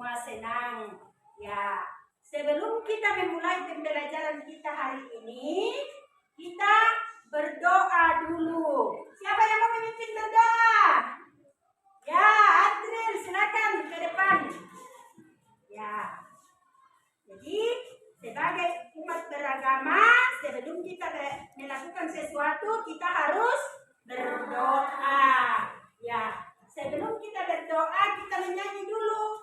semua senang. Ya, sebelum kita memulai pembelajaran kita hari ini, kita berdoa dulu. Siapa yang mau memimpin berdoa? Ya, Adril, silakan ke depan. Ya, jadi sebagai umat beragama, sebelum kita melakukan sesuatu, kita harus berdoa. Ya, sebelum kita berdoa, kita menyanyi dulu.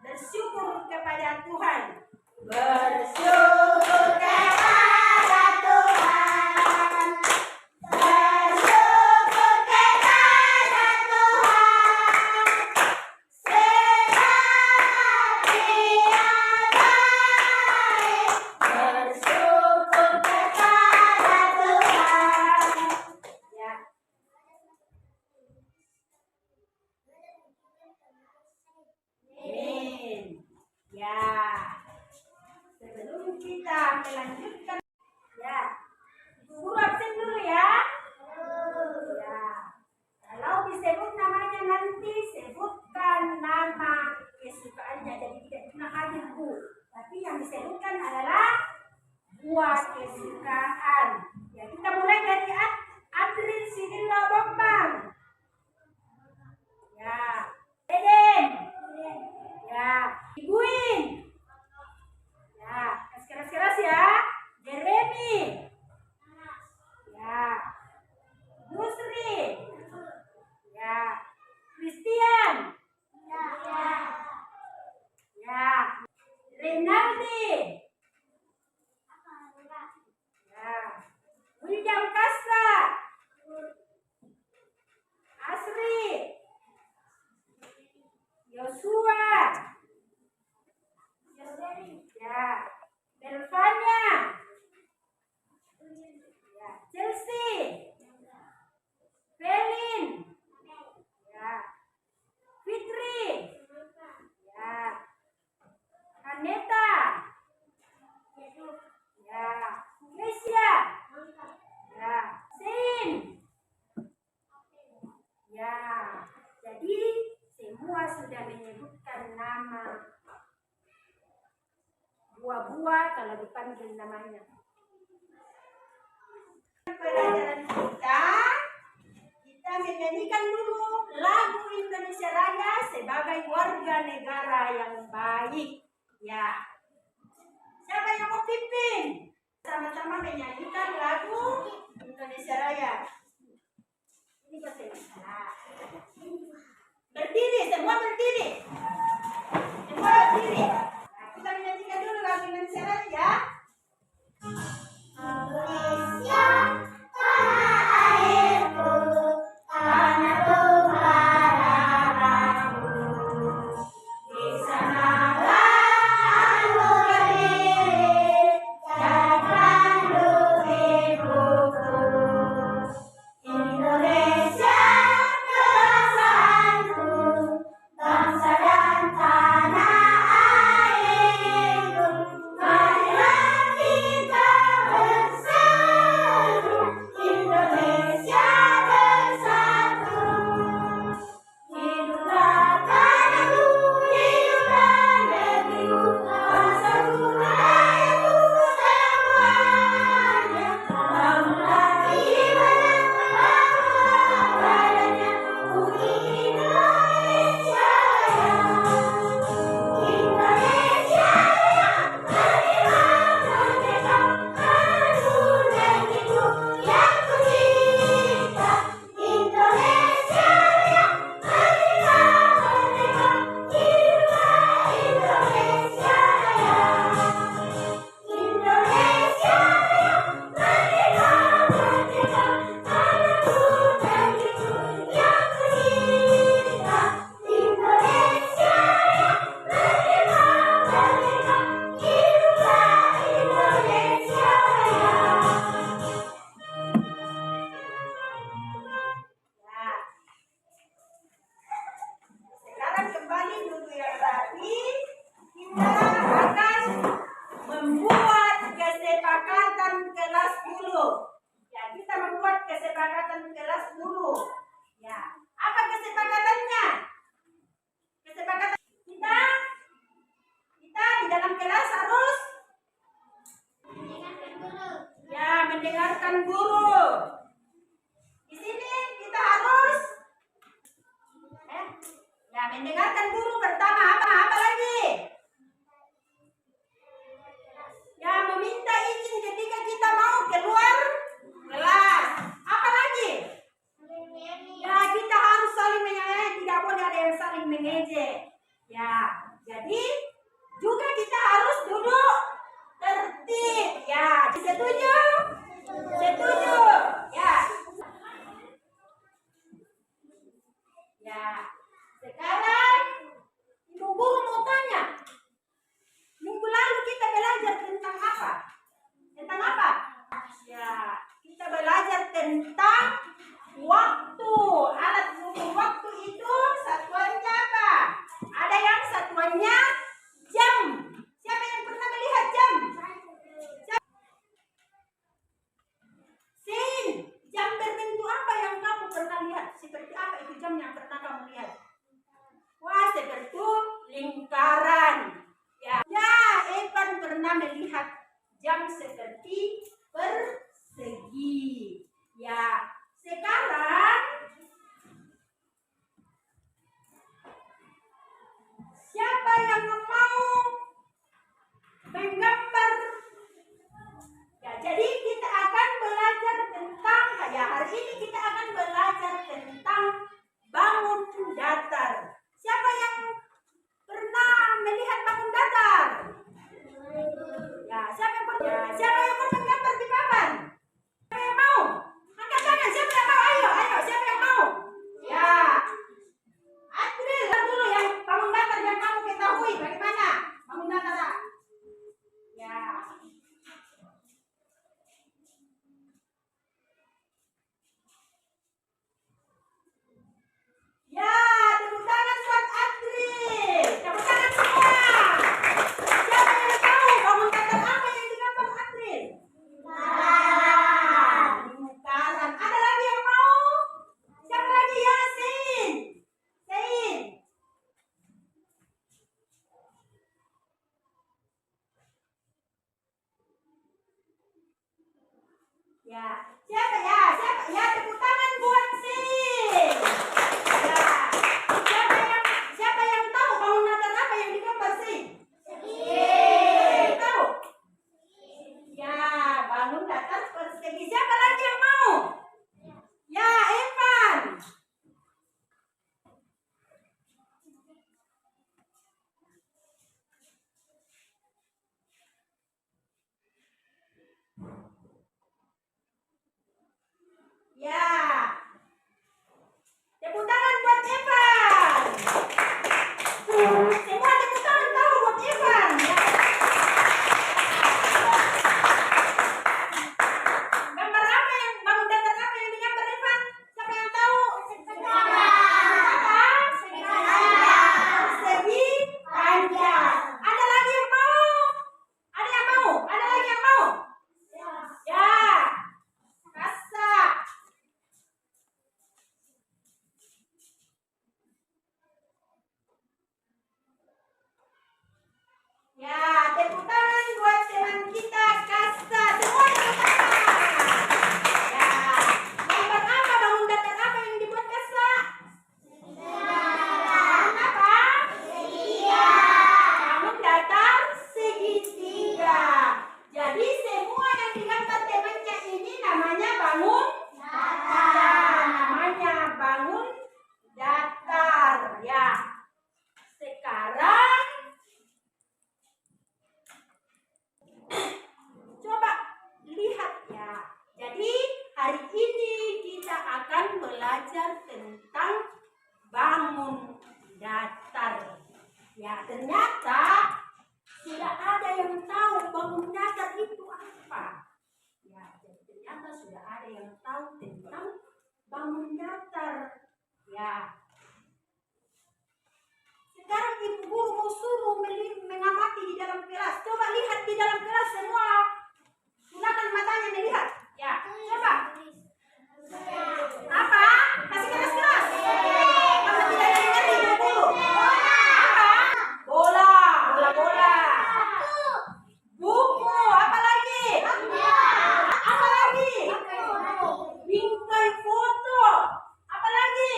Bersyukur kepada Tuhan. Bersyukur kepada Tuhan. Bersyukur kepada Tuhan. Sebab Dia baik. Bersyukur kepada Tuhan. Ya. Amin. Ya. Sebelum kita melanjutkan, ya, guru absen dulu ya. Ya. Kalau disebut namanya nanti sebutkan nama kesukaannya. Jadi tidak cuma hadir Bu, tapi yang disebutkan adalah buah kesukaan. Ya, kita mulai dari Adril Sidilla Bambang. Ya. Eden. Ya. Ibuin. Ya. Keras-keras ya. Jeremy. Ya. Nusri. Ya. Christian. Ya. Renaldi. Ya. William Kasa. Asri. Yosua. Ya. Belvanya. Ya. Chelsea. Felin. Ya. Fitri. Ya. Aneta. Ya. Kesia. Ya. Sin. Ya. Jadi semua sudah menyebutkan nama buah-buah kalau dipanggil namanya. Pelajaran kita menyanyikan dulu lagu Indonesia Raya sebagai warga negara yang baik. Ya. Siapa yang mau pimpin? Sama-sama menyanyikan lagu Indonesia Raya. Ini bahasa Indonesia. Berdiri, semua berdiri. Semua berdiri. Nah, kita menyanyikan dulu lagu Indonesia Raya ya. Indonesia, tanah airku, tanah Tuhan darahku. Di sanalah aku berdiri, dan ibuku. Indonesia, kebangsaan. Jadi juga kita harus duduk tertib. Ya, setuju? Setuju. Ya. Ya. Sekarang Ibu Guru mau tanya. Minggu lalu kita belajar tentang apa? Tentang apa? Ya, kita belajar tentang waktu. Alat ukur waktu itu satuannya apa? Ada yang satuannya jam. Siapa yang pernah melihat jam? Sin, jam berbentuk apa yang kamu pernah lihat? Seperti apa itu jam yang pernah kamu lihat? Wah, seperti lingkaran. Ya, Evan pernah melihat jam seperti persegi. Ya, sekarang siapa yang mau menggambar? Ya, jadi kita akan belajar tentang, ya hari ini kita akan belajar tentang bangun datar. Siapa yang pernah melihat bangun datar? Ya, siapa yang mau menggambar di papan? Siapa yang mau? Angkat tangan, siapa yang mau? Ayo, siapa yang mau? Ya, April dulu yang bangun datar yang kamu ketahui bagaimana bangun datar. Ya. Ya, tepuk tangan buat April. Tepuk tangan semua. Siapa yang tahu bangun datar apa yang digambar April? Lingkaran. Ada lagi yang mau? Siapa lagi? Ya, Sein. Ya, siapa ya? Tepuk tangan buat Sein. Ya, siapa yang tahu bangun datar apa yang digambar Sein? Tahu? Ya, bangun datar persegi. Siapa lagi yang mau? Ya, Evan. Ya. Tepuk tangan buat Evan. Semua tepuk tangan tahu buat Evan. Ya. Gambar apa yang bangun datar apa yang digambar Evan? Siapa yang tahu? Persegi panjang. Ada lagi yang mau? Ada yang mau? Ada lagi yang mau? Ya. Kasa. Ya, tepuk tangan buat teman kita Kasa. Semua tepuk tangan. Ya, gambar apa bangun datar apa yang dibuat Kasa? Apa? Bangun datar segitiga. Jadi semua yang digambar temannya ini namanya bangun datar. Namanya bangun datar. Ya. Sekarang coba lihat ya. Jadi hari ini kita akan belajar tentang bangun datar. Ya, ternyata sudah ada yang tahu bangun datar itu apa. Ya, jadi ternyata sudah ada yang tahu tentang bangun datar. Ya. Sekarang Ibu Guru mau suruh mengamati di dalam kelas. Coba lihat di dalam kelas semua. Gunakan matanya melihat. Ya, coba. Apa? Kasih kelas. Kalau tidak diingat Ibu Guru. Apa? Bola. Buku. Apa lagi? Apa lagi? Bingkai foto. Apa lagi?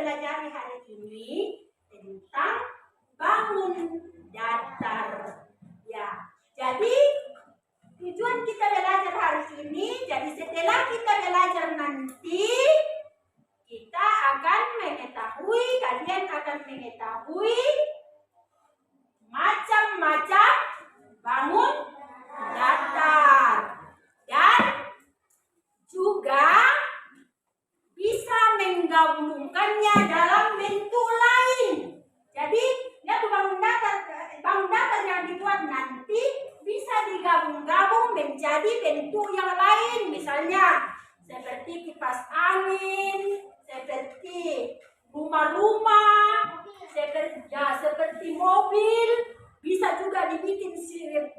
pelajari hari ini tentang bangun datar. Ya, jadi tujuan kita belajar hari ini, jadi setelah kita belajar nanti, kita akan mengetahui, kalian akan mengetahui macam-macam bangun datar. Dan juga bisa menggabungkannya dalam bentuk lain. Jadi, bangun datar yang dibuat nanti bisa digabung-gabung menjadi bentuk yang lain. Misalnya, seperti kipas angin, seperti rumah-rumah, seperti mobil, bisa juga dibikin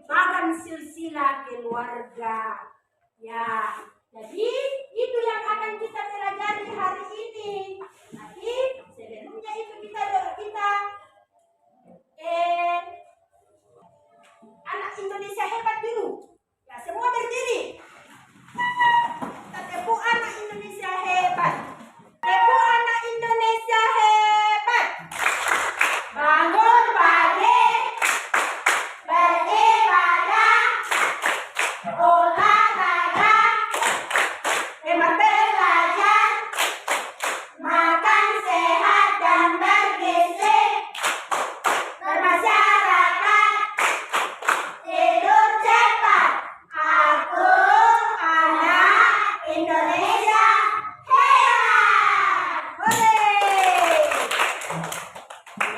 bagan silsilah keluarga. Ya, jadi itu yang akan kita pelajari hari ini. Tapi sebelumnya itu kita anak Indonesia hebat dulu. Ya, semua berdiri. Kita tepuk anak Indonesia hebat. Tepuk anak Indonesia hebat. Bangun pagi, beribadah, olahraga, hemat belajar, makan sehat dan bergizi, bermasyarakat, tidur cepat. Aku anak Indonesia hebat. Hore!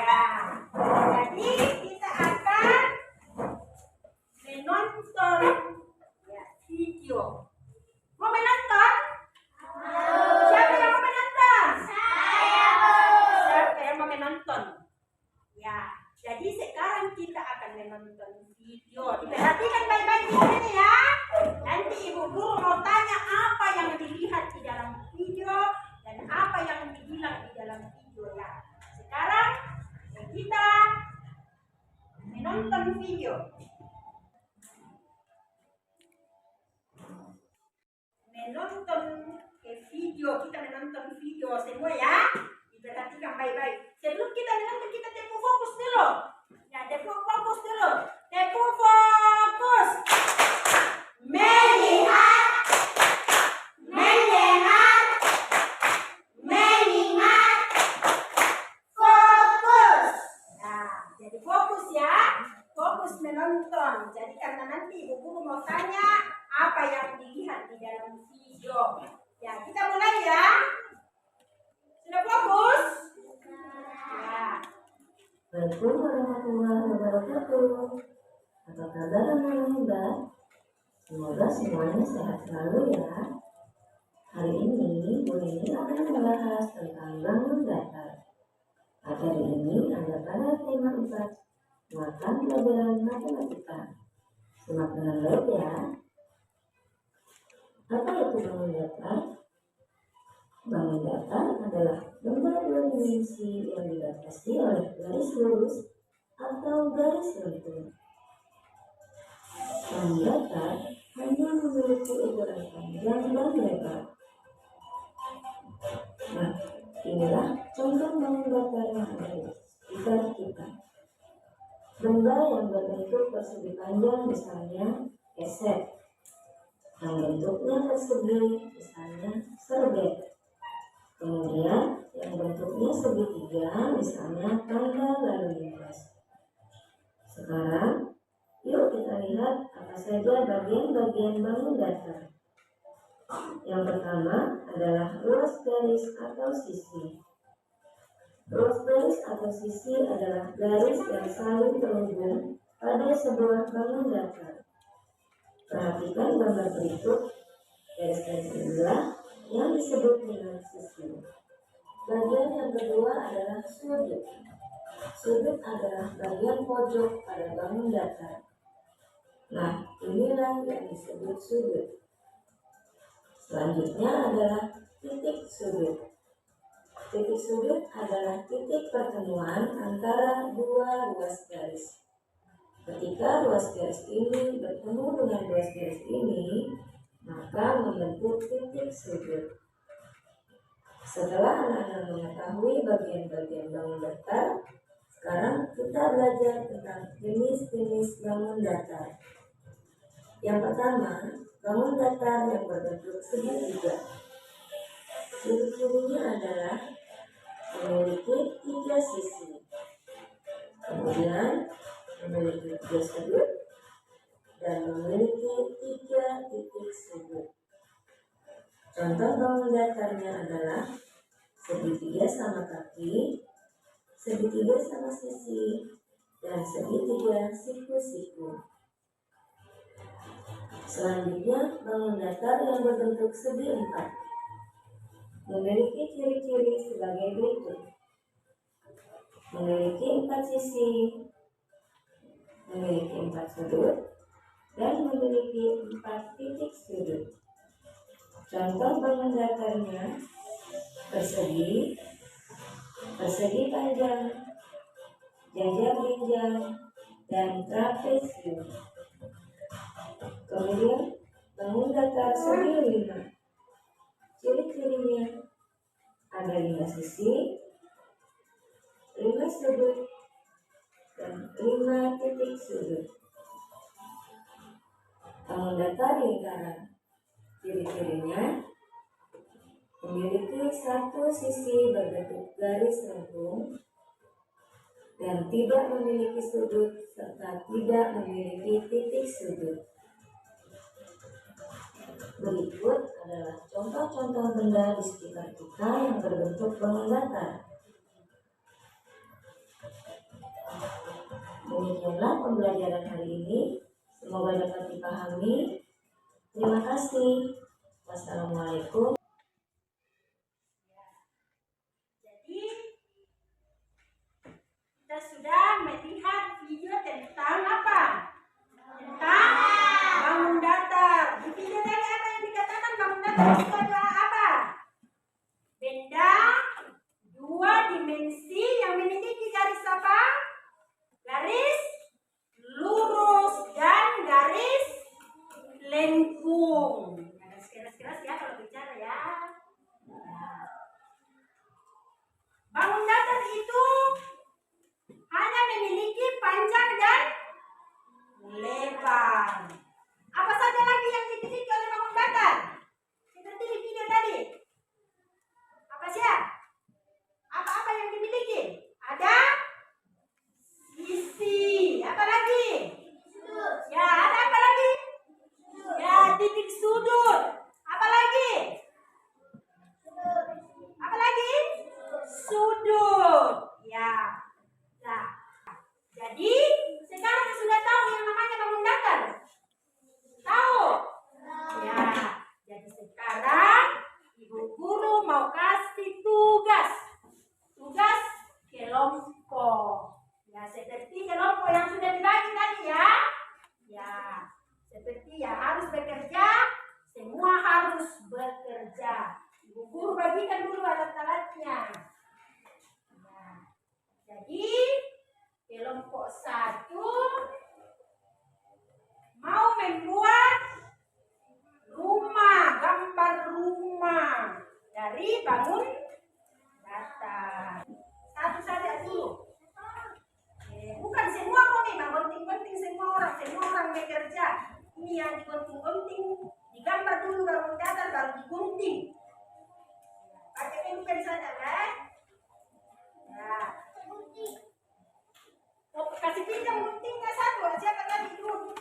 Ya, jadi kita akan menonton video. Mau menonton? Siapa yang mau menonton? Siapa yang mau menonton? Ya, jadi sekarang kita akan menonton video. Diperhatikan baik-baik di sini ya. Nanti ibu guru mau tanya apa yang dilihat di dalam video dan apa yang dibilang di dalam video ya. Sekarang kita menonton video. Kita menonton video semua ya. Diperhatikan baik-baik. Sebelum kita menonton, kita tepuk fokus dulu. Ya, tepuk fokus dulu. Tepuk fokus. Melihat, mendengar, mengingat, fokus. Nah, jadi fokus ya. Fokus menonton. Jadi karena nanti ibu guru mau tanya apa yang dilihat di dalam video. Ya, kita mulai ya. Sudah fokus? Ya. Assalamualaikum warahmatullahi wabarakatuh. Apa kabar anak-anak? Semoga semuanya sehat selalu ya. Hari ini Bu Nini akan membahas tentang bangun datar. Materi ini ada pada tema 4, muatan pelajaran matematika. Simak dengan baik ya. Apa itu bangun datar? Bangun datar adalah benda dua dimensi yang dibatasi oleh garis lurus atau garis lengkung. Bangun datar hanya memiliki ukuran panjang dan lebar. Nah, inilah contoh bangun datar yang ada di sekitar kita. Benda yang berbentuk persegi panjang misalnya keset, yang bentuknya persegi misalnya serbet. Kemudian yang bentuknya segitiga misalnya tanda lalu lintas. Sekarang yuk kita lihat apa saja bagian-bagian bangun datar. Yang pertama adalah ruas garis atau sisi. Ruas garis atau sisi adalah garis yang saling terhubung pada sebuah bangun datar. Perhatikan gambar berikut. Garis-garis inilah yang disebut dengan sisi. Bagian yang kedua adalah sudut. Sudut adalah bagian pojok pada bangun datar. Nah, inilah yang disebut sudut. Selanjutnya adalah titik sudut. Titik sudut adalah titik pertemuan antara dua ruas garis. Ketika ruas garis ini bertemu dengan ruas garis ini, maka membentuk titik sudut. Setelah anak-anak mengetahui bagian-bagian bangun datar, sekarang kita belajar tentang jenis-jenis bangun datar. Yang pertama, bangun datar yang berbentuk segitiga. Ciri-cirinya adalah memiliki 3 sisi, kemudian memiliki 3 sudut, dan memiliki 3 titik sudut. Contoh bangun datarnya adalah segitiga sama kaki, segitiga sama sisi, dan segitiga siku-siku. Selanjutnya, bangun datar yang berbentuk segi empat memiliki ciri-ciri sebagai berikut: memiliki 4 sisi, memiliki 4 sudut, dan memiliki 4 titik sudut. Contoh bangun datarnya persegi, persegi panjang, jajar jenjang, dan trapesium. Kemudian bangun datar segi 5. Ciri-cirinya ada 5 sisi, 5 sudut, dan 5 titik sudut. Bangun datar lingkaran. Ciri-cirinya memiliki 1 sisi berbentuk garis lengkung dan tidak memiliki sudut serta tidak memiliki titik sudut. Berikut adalah contoh-contoh benda di sekitar kita yang berbentuk bangun datar. Demikianlah pembelajaran hari ini. Semoga dapat dipahami. Terima kasih. Wassalamualaikum. Jadi kita sudah melihat video tentang apa? Tentang bangun datar. Di video tadi apa yang dikatakan bangun datar itu adalah apa? Benda 2 dimensi yang memiliki garis apa? Garis lurus dan garis lengkung. Garis keras-keras ya kalau bicara ya. Bangun datar itu hanya memiliki panjang dan lebar. Apa saja lagi yang dimiliki oleh bangun datar? Seperti di video tadi. Apa sih? Apa-apa yang dimiliki? Ada sisi. Apa lagi? Ya, ada apa lagi? Ya, titik sudut. Apa lagi? Apa lagi? Sudut. Ya. Nah, jadi sekarang sudah tahu yang namanya bangun datar? Tahu? Ya. Jadi sekarang Ibu Guru mau kasih tugas. Tugas kelompok. Ya, seperti kelompok yang sudah dibagi tadi ya. Ya, seperti yang harus bekerja, semua harus bekerja. Ibu Guru bagikan dulu alat-alatnya. Nah, jadi kelompok 1 mau membuat rumah, gambar rumah dari bangun datar. Satu saja dulu. Bukan semua kok memang penting-penting semua orang bekerja. Ini yang digunting-gunting, digambar dulu bangun datar baru digunting. Pakai pensil saja kan? Ya. Oh, kasih pinjam guntingnya 1 aja kan tadi dulu.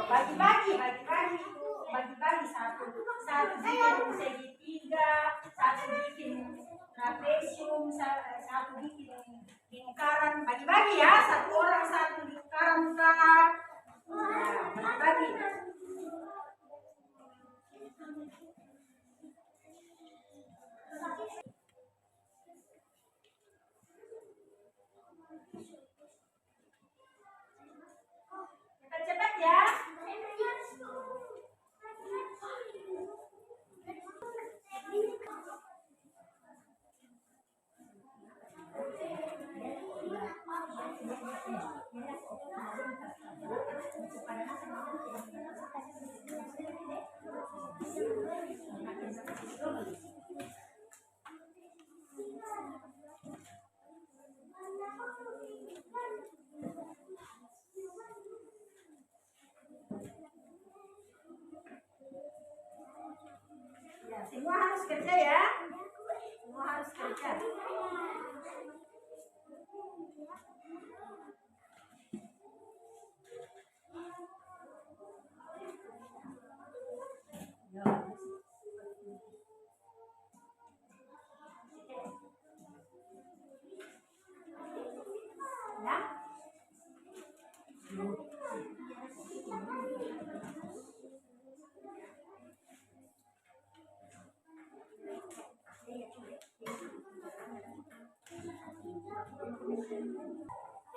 bagi-bagi satu bikin segitiga, satu bikin trapesium, satu bikin lingkaran, bagi-bagi ya, satu orang satu lingkaran kah? Nah, bagi-bagi. Cepat-cepat ya. Ya, semua harus kerja ya. Semua harus kerja. Ya.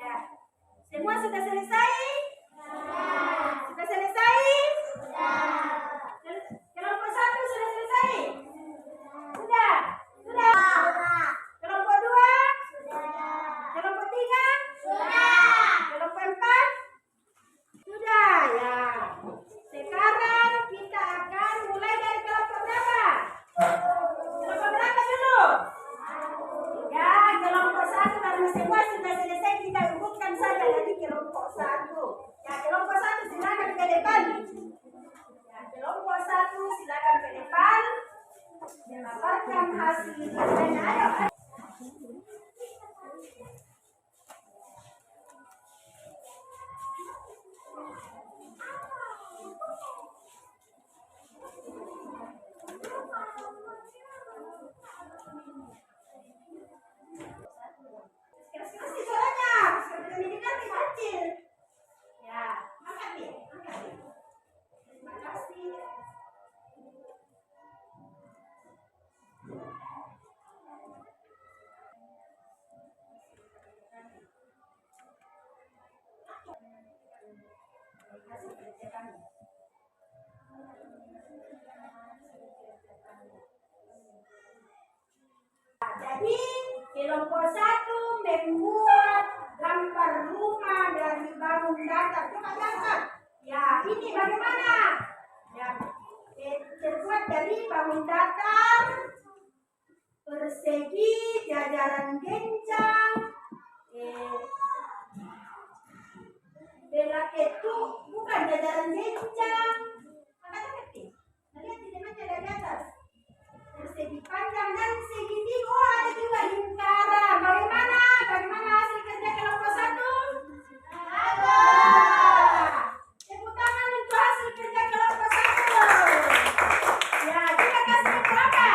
Ya. Semua sudah selesai? Sudah selesai? Kelompok 1 sudah selesai? Sudah? Sudah? Kelompok 2? Kelompok 3? Kelompok 4? Sudah ya. Sekarang kita akan mulai dari kelompok berapa? Kelompok berapa dulu? Ya, kelompok 1 karena semua sudah selesai, kita urutkan saja dari kelompok 1. Ya, kelompok 1 silakan ke depan. Ya, kelompok 1 silakan ke depan. Melaporkan hasil kerjanya. Ayo. Keras-keras nih suaranya, seperti pendidikan nih kecil. Ya, angkat nih, angkat nih. Terima kasih. Hasil kerja kami. Jadi kelompok 1 membuat gambar rumah dari bangun datar. Coba lihat. Ya, ini bagaimana? Ya, terbuat dari bangun datar, persegi, jajaran gencang, belak itu bukan jajaran gencang. Makanya ngerti? Nah, lihat di temannya dari atas. Persegi panjang dan segitiga. Oh, ada juga lingkaran. Bagaimana? Bagaimana hasil kerja kelompok 1? Tepuk tangan untuk hasil kerja kelompok 1. Ya, kita kasih berapa?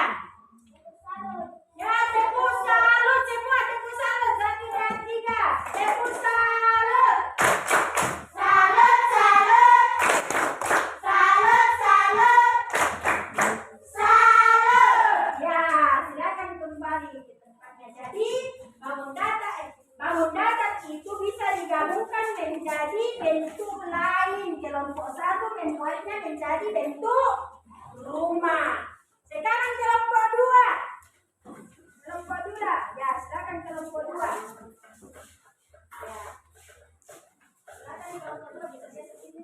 Ya, tepuk salut semua, tepuk salut. 1, 2, 3. Tepuk salut. Salut, salut. Salut, salut. Salut. Ya, silakan kembali ke tempatnya. Jadi, bangun datar itu bisa digabungkan menjadi bentuk lain. Kelompok 1 membuatnya menjadi bentuk rumah. Sekarang kelompok 2. Kelompok 2. Ya, silakan kelompok 2. Ya. Silakan kelompok 2 bisa lihat ke sini.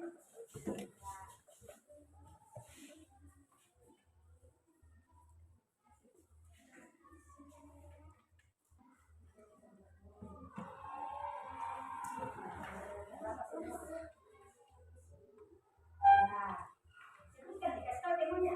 Nah, sebutkan dikasih tahu temunya.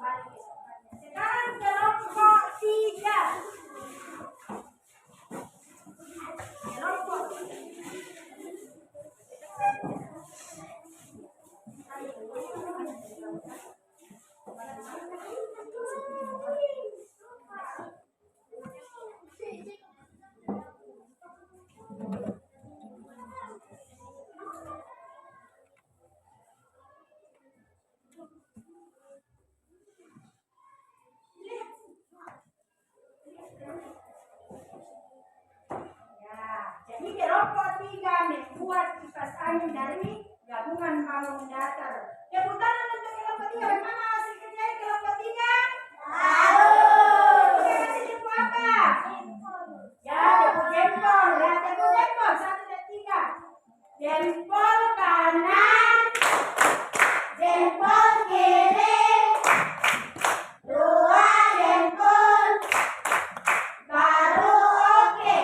kembali ke tempatnya. Sekarang kelompok 3. Kelompok 3. Jadi kelompok 3 membuat kipas angin dari gabungan bangun datar. Tepuk tangan untuk kelompok 3. Bagaimana hasil kerja kelompok 3? Kita kasih tepuk apa? Ya, tepuk jempol. Ya, tepuk jempol. 1 dan 3. Jempol kanan, jempol kiri, 2 jempol. Baru oke.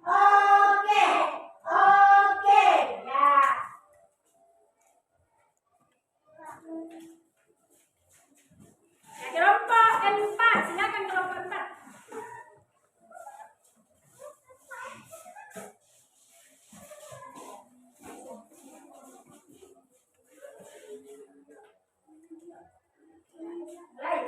Oke. Ya. Ya, kelompok 4. Silakan kelompok 4. Mulai.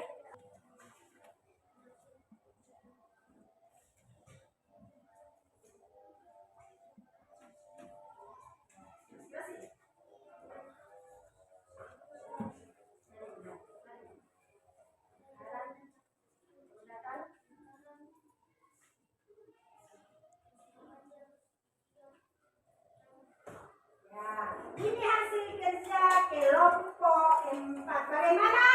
Ya, ini hasil kerja kelompok 4. Bagaimana?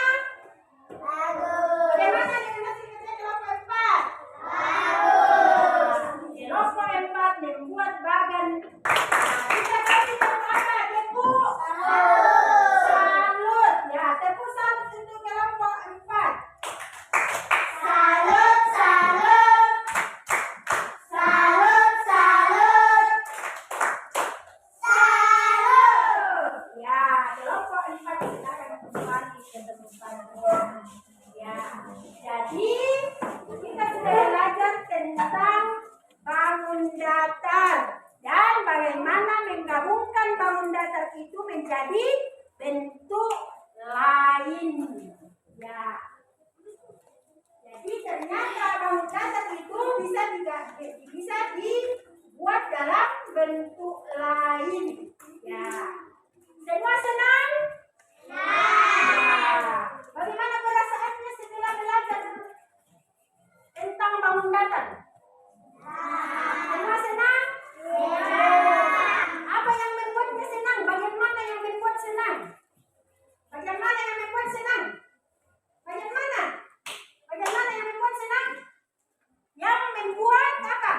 Bagus. Bagaimana dengan hasil kerja kelompok 4? Bagus. Kelompok 4 membuat bagan. Kita kasih tepuk apa? Tepuk salut. Ya, tepuk salut untuk kelompok 4. Salut, salut. Salut, salut. Salut. Ya, kelompok 4 kita akan kembali ke tempatnya. Ya, jadi kita sudah belajar tentang bangun datar dan bagaimana menggabungkan bangun datar itu menjadi bentuk lain. Ya, jadi ternyata bangun datar itu bisa dibuat dalam bentuk lain. Ya, semua senang? Ya. Bagaimana perasaannya setelah belajar tentang bangun datar? Semua senang? Apa yang membuatnya senang? Bagaimana yang membuat senang? Bagaimana yang membuat senang? Bagaimana? Bagaimana yang membuat senang? Yang membuat apa?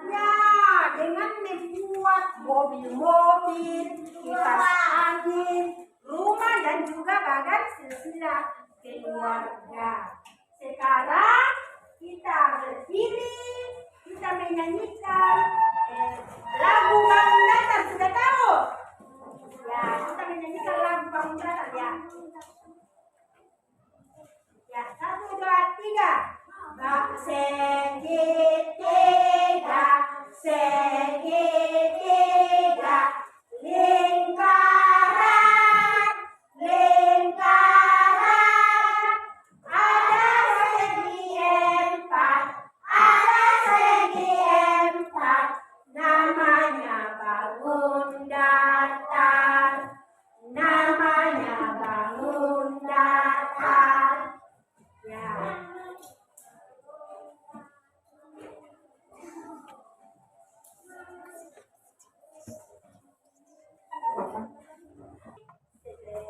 Ya, dengan membuat mobil-mobil, kipas angin, rumah dan juga bagan silsilah keluarga. Sekarang kita berdiri, kita menyanyikan lagu bangun datar. Sudah tahu? Ya, kita menyanyikan lagu bangun datar ya. Ya, 1, 2, 3. Segitiga, segitiga, lingkaran, lingkaran. Ada segi 4, ada segi 4. Namanya bangun datar, namanya bangun datar. Ya.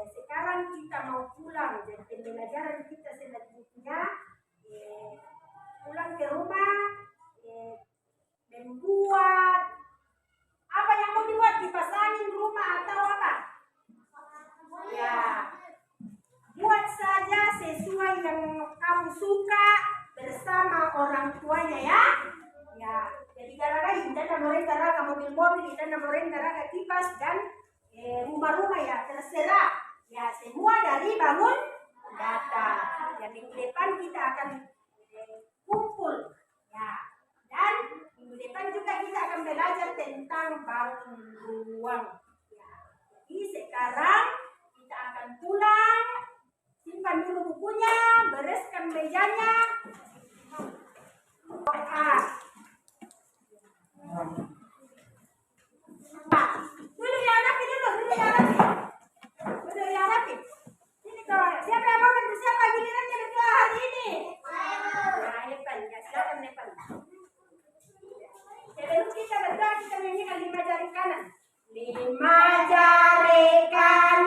Sekarang kita mau pulang, jadi pembelajaran kita selanjutnya pulang ke rumah, membuat apa yang mau dibuat, kipas angin rumah atau apa? Ya, buat saja sesuai yang kamu suka bersama orang tuanya ya. Ya, jadi gara-gara kita mereka mobil-mobil, kita mereka kipas dan rumah-rumah ya, terserah. Ya, semua dari bangun datar. siapkan mejanya. Doa. Duduk ya anak ini loh, duduk ya anak. Duduk ya anak. Ini kawan, siapa yang mau bantu siapa gilirannya berdoa hari ini? Nah, Evan, ya silakan Evan. Sebelum kita berdoa, kita menyanyikan 5 jari kanan. 5 jari kanan.